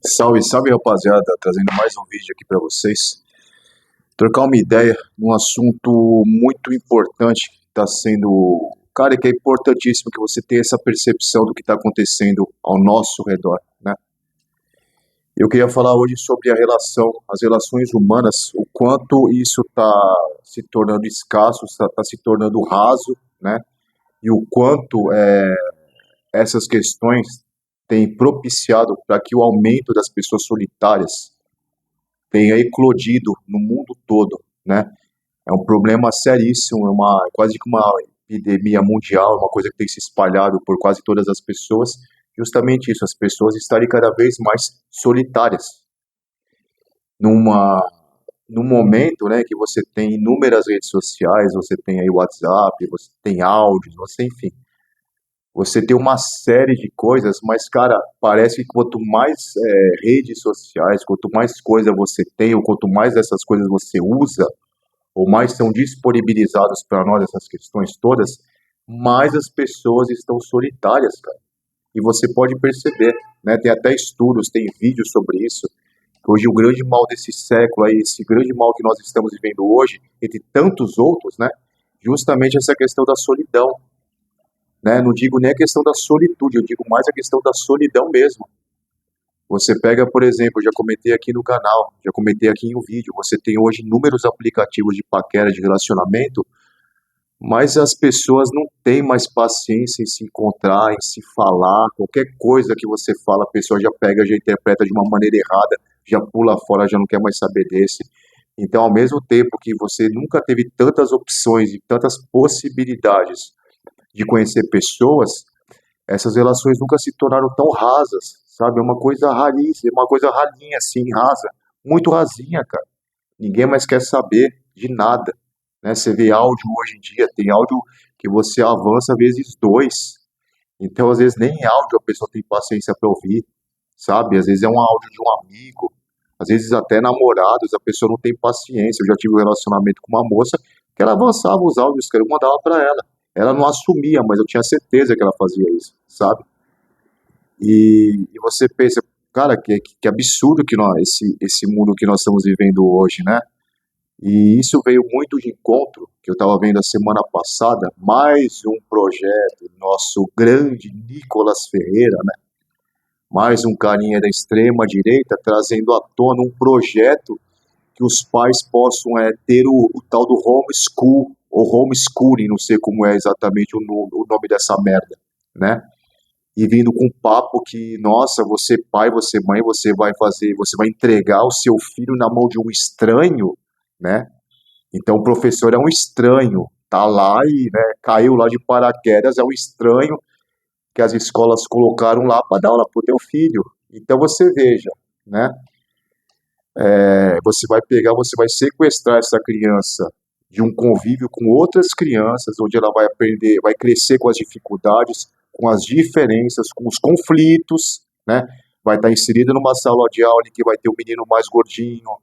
Salve, salve rapaziada, trazendo mais um vídeo aqui para vocês. Trocar uma ideia num assunto muito importante que está sendo. Cara, que é importantíssimo que você tenha essa percepção do que está acontecendo ao nosso redor, né? Eu queria falar hoje sobre as relações humanas, o quanto isso está se tornando escasso, está se tornando raso, né? E o quanto essas questões têm propiciado para que o aumento das pessoas solitárias tenha eclodido no mundo todo, né? É um problema seríssimo, é uma quase que uma epidemia mundial, é uma coisa que tem se espalhado por quase todas as pessoas, justamente isso, as pessoas estarem cada vez mais solitárias. Numa num momento, né, que você tem inúmeras redes sociais, você tem aí WhatsApp, você tem áudios, você enfim, você tem uma série de coisas, mas, cara, parece que quanto mais redes sociais, quanto mais coisa você tem, ou quanto mais dessas coisas você usa, ou mais são disponibilizados para nós essas questões todas, mais as pessoas estão solitárias, cara. E você pode perceber, né? Tem até estudos, tem vídeos sobre isso. Que hoje o grande mal desse século, aí, esse grande mal que nós estamos vivendo hoje, entre tantos outros, né? Justamente essa questão da solidão, né? Não digo nem a questão da solitude, eu digo mais a questão da solidão mesmo. Você pega, por exemplo, já comentei aqui no canal, já comentei aqui em um vídeo, você tem hoje inúmeros aplicativos de paquera, de relacionamento, mas as pessoas não têm mais paciência em se encontrar, em se falar, qualquer coisa que você fala, a pessoa já pega, já interpreta de uma maneira errada, já pula fora, já não quer mais saber desse. Então, ao mesmo tempo que você nunca teve tantas opções e tantas possibilidades de conhecer pessoas, essas relações nunca se tornaram tão rasas, sabe? É uma coisa raríssima, uma coisa ralinha assim, rasa, muito rasinha, cara. Ninguém mais quer saber de nada, né? Você vê áudio hoje em dia, tem áudio que você avança vezes dois. Então, às vezes, nem áudio a pessoa tem paciência para ouvir, sabe? Às vezes é um áudio de um amigo, às vezes até namorados, a pessoa não tem paciência. Eu já tive um relacionamento com uma moça que ela avançava os áudios que eu mandava para ela. Ela não assumia, mas eu tinha certeza que ela fazia isso, sabe? E você pensa, cara, que absurdo que esse mundo que nós estamos vivendo hoje, né? E isso veio muito de encontro, que eu estava vendo a semana passada, mais um projeto, nosso grande Nicolas Ferreira, né? Mais um carinha da extrema direita trazendo à tona um projeto que os pais possam ter o tal do homeschool, ou homeschooling, não sei como é exatamente o nome dessa merda, né? E vindo com um papo que, nossa, você pai, você mãe, você vai entregar o seu filho na mão de um estranho, né? Então o professor é um estranho, tá lá e, né, caiu lá de paraquedas, é um estranho que as escolas colocaram lá para dar aula pro teu filho. Então você veja, né? Você vai pegar, você vai sequestrar essa criança de um convívio com outras crianças, onde ela vai aprender, vai crescer com as dificuldades, com as diferenças, com os conflitos, né? Vai estar inserida numa sala de aula em que vai ter um menino mais gordinho,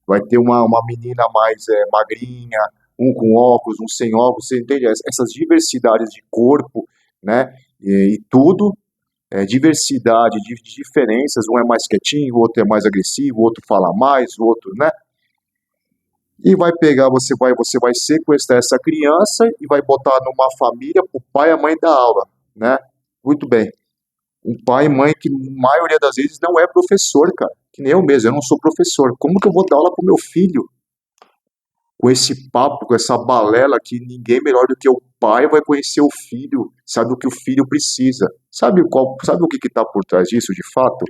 vai ter uma menina mais magrinha, um com óculos, um sem óculos, você entende? Essas diversidades de corpo, né? E tudo diversidade de diferenças, um é mais quietinho, o outro é mais agressivo, o outro fala mais, o outro, né? E vai pegar, você vai sequestrar essa criança e vai botar numa família pro pai e a mãe da aula, né? Muito bem. Um pai e mãe que, na maioria das vezes, não é professor, cara. Que nem eu mesmo, eu não sou professor. Como que eu vou dar aula pro meu filho? Com esse papo, com essa balela que ninguém melhor do que o pai vai conhecer o filho, sabe o que o filho precisa. Sabe o que está por trás disso, de fato?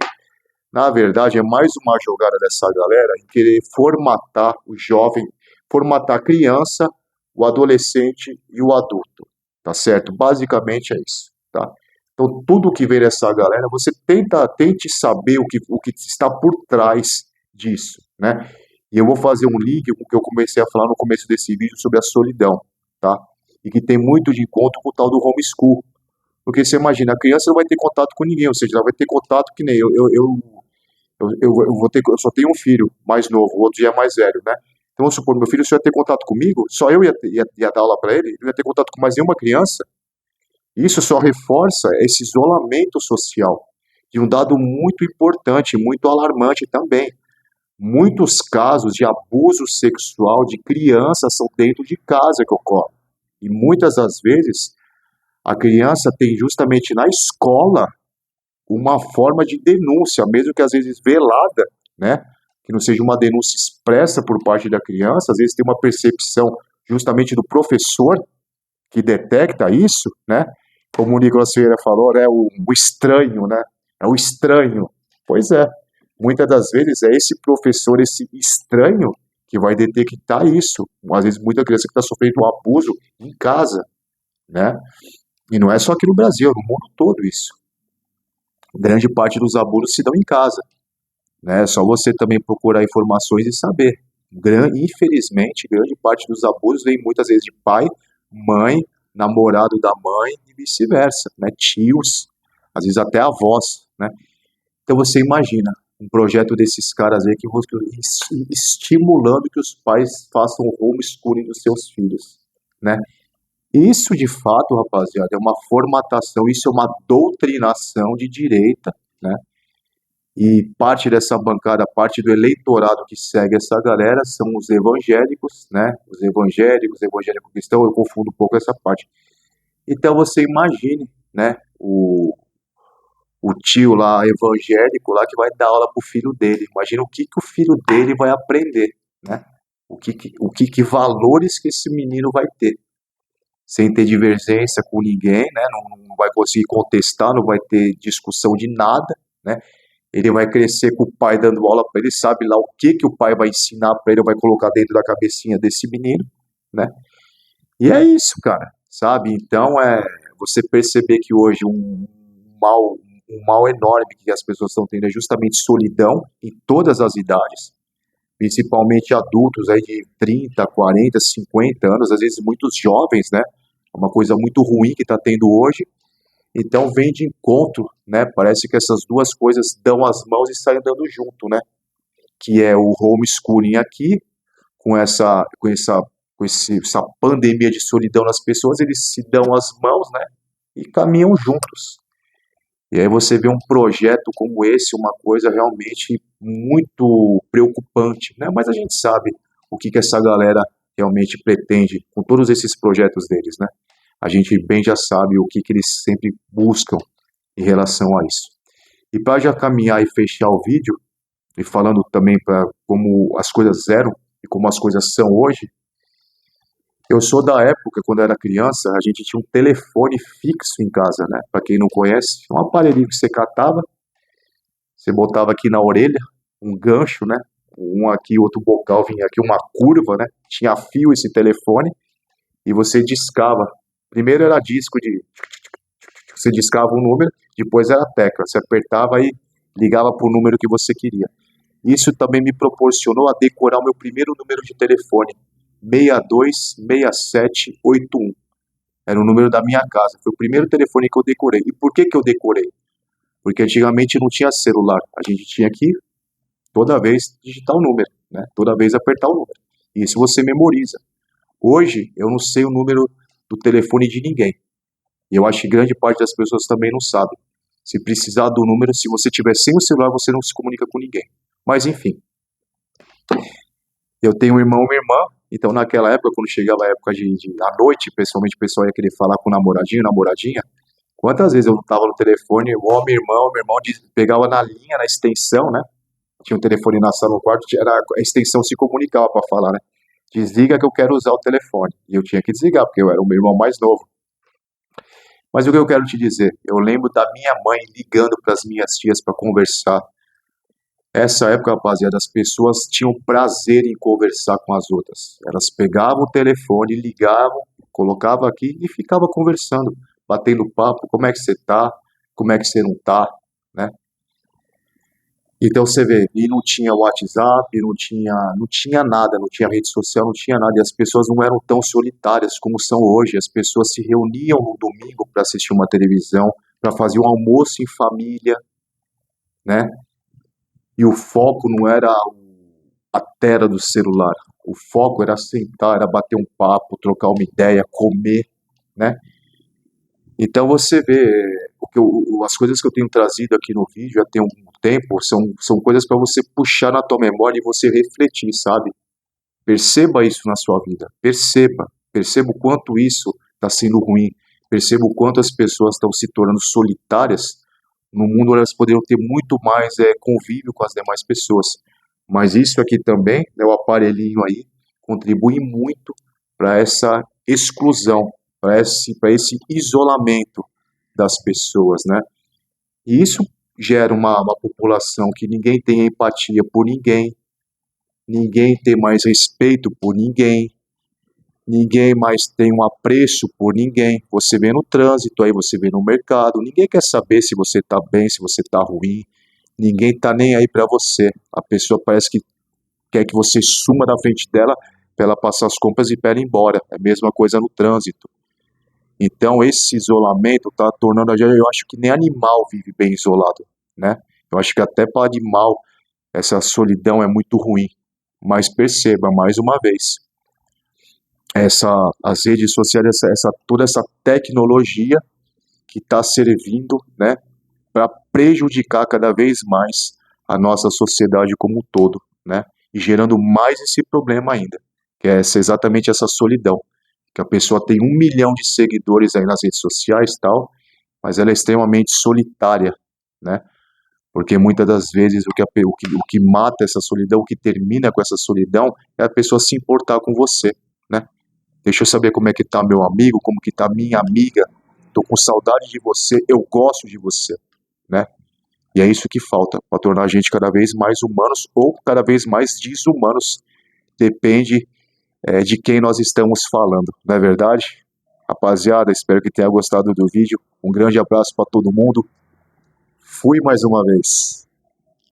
Na verdade, é mais uma jogada dessa galera em querer formatar o jovem, formatar a criança, o adolescente e o adulto, tá certo? Basicamente é isso, tá? Então, tudo que vem dessa galera, você tente saber o que está por trás disso, né? E eu vou fazer um link com o que eu comecei a falar no começo desse vídeo sobre a solidão, tá? E que tem muito de encontro com o tal do homeschool. Porque você imagina, a criança não vai ter contato com ninguém, ou seja, ela vai ter contato que nem eu só tenho um filho mais novo, o outro já é mais velho, né? Então, vamos supor, meu filho só ia ter contato comigo, só eu ia dar aula para ele, ele não ia ter contato com mais nenhuma criança. Isso só reforça esse isolamento social, de um dado muito importante, muito alarmante também. Muitos casos de abuso sexual de crianças são dentro de casa que ocorrem. E muitas das vezes a criança tem justamente na escola uma forma de denúncia, mesmo que às vezes velada, né? Que não seja uma denúncia expressa por parte da criança, às vezes tem uma percepção justamente do professor que detecta isso, né? Como o Nicolas Ferreira falou, né? O estranho, né? É o estranho. Pois é, muitas das vezes é esse professor, esse estranho, que vai detectar isso. Às vezes muita criança que está sofrendo um abuso em casa, né? E não é só aqui no Brasil, é no mundo todo isso. Grande parte dos abusos se dão em casa, né? É só você também procurar informações e saber. Infelizmente, grande parte dos abusos vem muitas vezes de pai, mãe, namorado da mãe e vice-versa, né? Tios, às vezes até avós, né? Então você imagina um projeto desses caras aí que estimulando que os pais façam homeschooling dos seus filhos, né? Isso de fato, rapaziada, é uma formatação, isso é uma doutrinação de direita, né? E parte dessa bancada, parte do eleitorado que segue essa galera são os evangélicos, né? Os evangélicos cristãos, eu confundo um pouco essa parte. Então você imagine, né? O tio lá evangélico lá que vai dar aula pro filho dele. Imagina o que que o filho dele vai aprender, né? O que valores que esse menino vai ter, sem ter divergência com ninguém, né? Não vai conseguir contestar, não vai ter discussão de nada, né? Ele vai crescer com o pai dando aula para ele, sabe lá o que que o pai vai ensinar para ele, vai colocar dentro da cabecinha desse menino, né? E é isso, cara, sabe? Então você perceber que hoje mal, um mal enorme que as pessoas estão tendo é justamente solidão em todas as idades, principalmente adultos aí de 30, 40, 50 anos, às vezes muitos jovens, né? É uma coisa muito ruim que está tendo hoje. Então vem de encontro, né? Parece que essas duas coisas dão as mãos e saem andando junto, né? Que é o homeschooling aqui, essa pandemia de solidão nas pessoas, eles se dão as mãos, né? E caminham juntos. E aí você vê um projeto como esse, uma coisa realmente muito preocupante, né? Mas a gente sabe o que que essa galera realmente pretende com todos esses projetos deles, né? A gente bem já sabe o que que eles sempre buscam em relação a isso. E para já caminhar e fechar o vídeo, e falando também para como as coisas eram e como as coisas são hoje, eu sou da época, quando eu era criança, a gente tinha um telefone fixo em casa, né? Para quem não conhece, um aparelhinho que você catava, você botava aqui na orelha, um gancho, né? Um aqui, outro bocal, vinha aqui uma curva, né? Tinha fio esse telefone e você discava. Primeiro era disco de... Você discava um número, depois era tecla. Você apertava e ligava para o número que você queria. Isso também me proporcionou a decorar o meu primeiro número de telefone, 626781. Era o número da minha casa. Foi o primeiro telefone que eu decorei. E por que que eu decorei? Porque antigamente não tinha celular. A gente tinha que, toda vez, digitar o número, né? Toda vez apertar o número. E isso você memoriza. Hoje, eu não sei o número do telefone de ninguém. E eu acho que grande parte das pessoas também não sabe. Se precisar do número, se você tiver sem o celular, você não se comunica com ninguém. Mas enfim, eu tenho um irmão e uma irmã, então naquela época, quando chegava a época à noite, pessoalmente o pessoal ia querer falar com o namoradinho, namoradinha, quantas vezes eu tava no telefone, o meu irmão pegava na linha, na extensão, né? Tinha um telefone na sala, no quarto, a extensão se comunicava para falar, né? Desliga que eu quero usar o telefone. E eu tinha que desligar, porque eu era o meu irmão mais novo. Mas o que eu quero te dizer, eu lembro da minha mãe ligando para as minhas tias para conversar. Essa época, rapaziada, as pessoas tinham prazer em conversar com as outras. Elas pegavam o telefone, ligavam, colocavam aqui e ficavam conversando, batendo papo, como é que você tá, como é que você não tá, né? Então você vê, e não tinha WhatsApp, não tinha nada, não tinha rede social, não tinha nada, e as pessoas não eram tão solitárias como são hoje. As pessoas se reuniam no domingo para assistir uma televisão, para fazer um almoço em família, né? E o foco não era a tela do celular. O foco era sentar, era bater um papo, trocar uma ideia, comer, né? Então você vê as coisas que eu tenho trazido aqui no vídeo já tem um tempo, são coisas para você puxar na tua memória e você refletir, sabe? Perceba isso na sua vida, perceba o quanto isso está sendo ruim, perceba o quanto as pessoas estão se tornando solitárias no mundo onde elas poderiam ter muito mais convívio com as demais pessoas. Mas isso aqui também, né, o aparelhinho aí, contribui muito para essa exclusão, para esse isolamento das pessoas, né? E isso gera uma população que ninguém tem empatia por ninguém, ninguém tem mais respeito por ninguém, ninguém mais tem um apreço por ninguém. Você vê no trânsito, aí você vê no mercado, ninguém quer saber se você está bem, se você está ruim, ninguém está nem aí para você. A pessoa parece que quer que você suma da frente dela para ela passar as compras e para ela ir embora. É a mesma coisa no trânsito. Então esse isolamento está tornando a gente, eu acho que nem animal vive bem isolado, né? Eu acho que até para animal essa solidão é muito ruim. Mas perceba, mais uma vez, as redes sociais, toda essa tecnologia que está servindo, né, para prejudicar cada vez mais a nossa sociedade como um todo, né, e gerando mais esse problema ainda, que é exatamente essa solidão, que a pessoa tem 1 milhão de seguidores aí nas redes sociais e tal, mas ela é extremamente solitária, né, porque muitas das vezes o que mata essa solidão, o que termina com essa solidão, é a pessoa se importar com você, né. Deixa eu saber como é que tá meu amigo, como que tá minha amiga, tô com saudade de você, eu gosto de você, né? E é isso que falta, para tornar a gente cada vez mais humanos ou cada vez mais desumanos, depende de quem nós estamos falando, não é verdade? Rapaziada, espero que tenha gostado do vídeo, um grande abraço para todo mundo, fui mais uma vez.